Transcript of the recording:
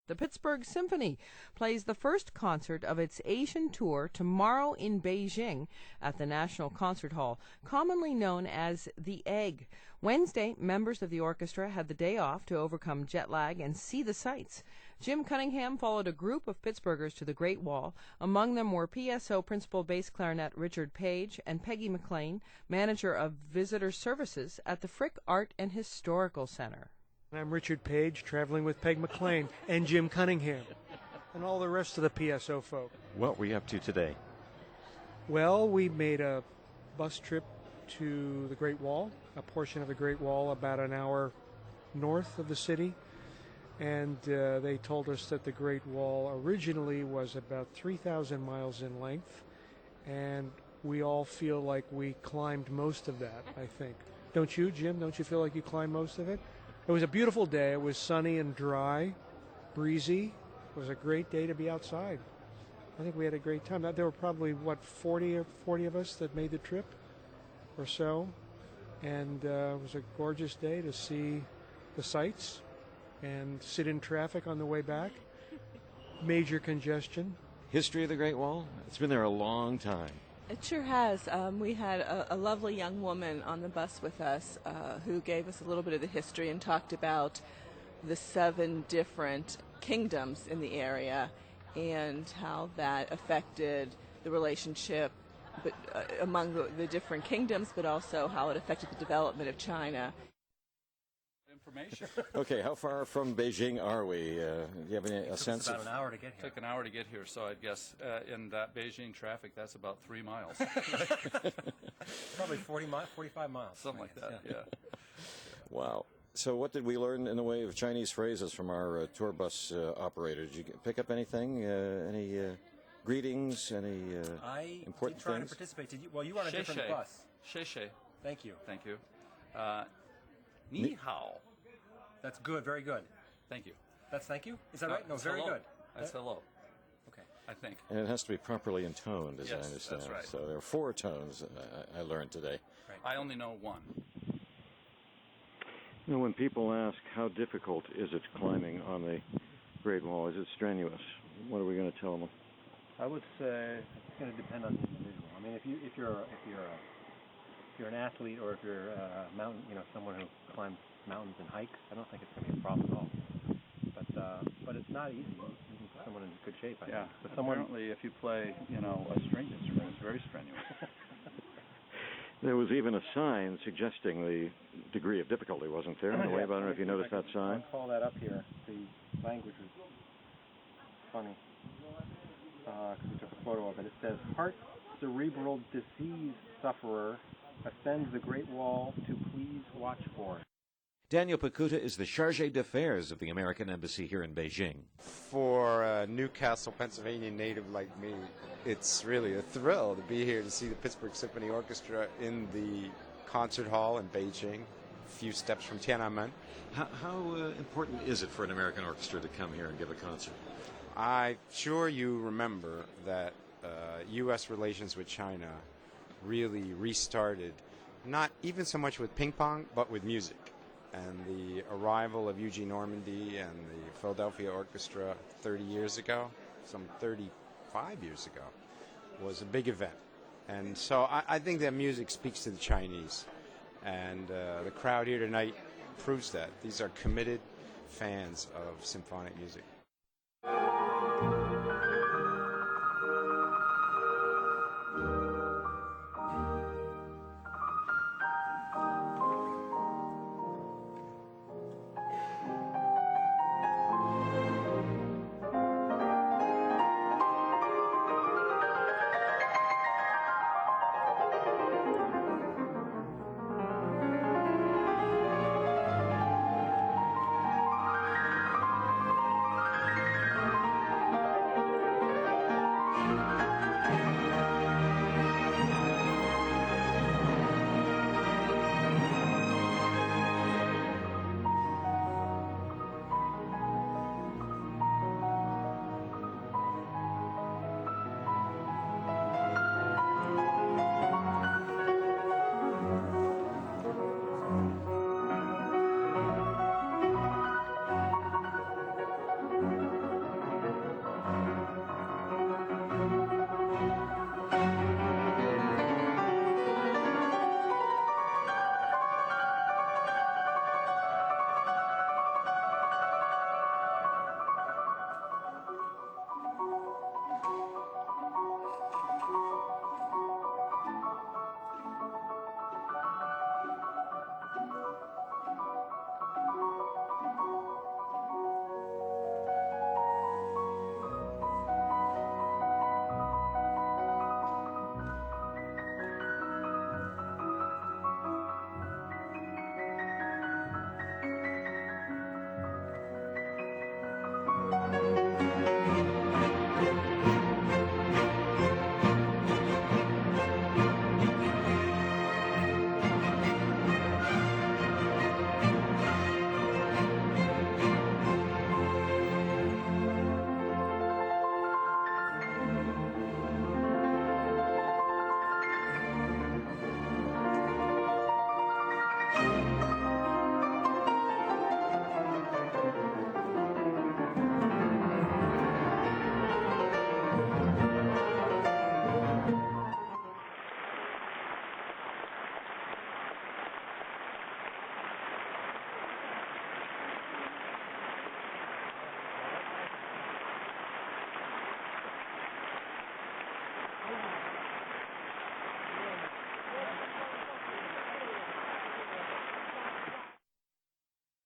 The Pittsburgh Symphony plays the first concert of its Asian tour tomorrow in Beijing at the National Concert Hall, commonly known as the Egg. Wednesday, members of the orchestra had the day off to overcome jet lag and see the sights. Jim Cunningham followed a group of Pittsburghers to the Great Wall. Among them were PSO principal bass clarinet Richard Page and Peggy McLean, manager of visitor services at the Frick Art and Historical Center. I'm Richard Page, traveling with Peg McLean and Jim Cunningham and all the rest of the PSO folk. What were you up to today? Well, we made a bus trip to the Great Wall, a portion of the Great Wall about an hour north of the city. And they told us that the Great Wall originally was about 3,000 miles in length. And we all feel like we climbed most of that, I think. Don't you, Jim? Don't you feel like you climbed most of it? It was a beautiful day. It was sunny and dry, breezy. It was a great day to be outside. I think we had a great time. There were probably, 40 of us that made the trip or so. And it was a gorgeous day to see the sights and sit in traffic on the way back. Major congestion. History of the Great Wall? It's been there a long time. It sure has. We had a lovely young woman on the bus with us who gave us a little bit of the history and talked about the 7 different kingdoms in the area and how that affected the relationship among the different kingdoms, but also how it affected the development of China. Okay, how far from Beijing are we? Do you have a sense? About an hour to get here. Took an hour to get here, so I'd guess in that Beijing traffic, that's about 3 miles. Probably 45 miles. Something like that, yeah. Wow. So what did we learn in the way of Chinese phrases from our tour bus operator? Did you pick up anything? Any greetings? Any important I did try things? to participate. Did you? Well, you were on a different bus. Shei. Thank you. Thank you. Ni hao. That's good. Very good. Thank you. That's thank you? Is that right? No, very hello. good. That's hello. Okay. I think. And it has to be properly intoned, as I Yes, understand. that's right. So there are 4 tones I learned today. Right. I only know one. You know, when people ask how difficult is it climbing on the Great Wall, is it strenuous? What are we going to tell them? I would say it's going to depend on the individual. I mean, if you're an athlete or if you're a mountain, someone who climbs mountains and hikes, I don't think it's going to be a problem at all. But it's not easy, even for someone in good shape. I think. But apparently, if you play, a string instrument, it's very strenuous. There was even a sign suggesting the degree of difficulty, wasn't there? In the way, I don't know if you noticed that sign. I'll call that up here. The language is funny because we took a photo of it. It says, "Heart cerebral disease sufferer ascends the Great Wall to please watch for." Daniel Pakuta is the chargé d'affaires of the American Embassy here in Beijing. For a Newcastle, Pennsylvania native like me, it's really a thrill to be here to see the Pittsburgh Symphony Orchestra in the concert hall in Beijing, a few steps from Tiananmen. How important is it for an American orchestra to come here and give a concert? I'm sure you remember that U.S. relations with China really restarted, not even so much with ping pong, but with music. And the arrival of Eugene Normandy and the Philadelphia Orchestra 30 years ago, some 35 years ago, was a big event. And so I think that music speaks to the Chinese. And the crowd here tonight proves that. These are committed fans of symphonic music.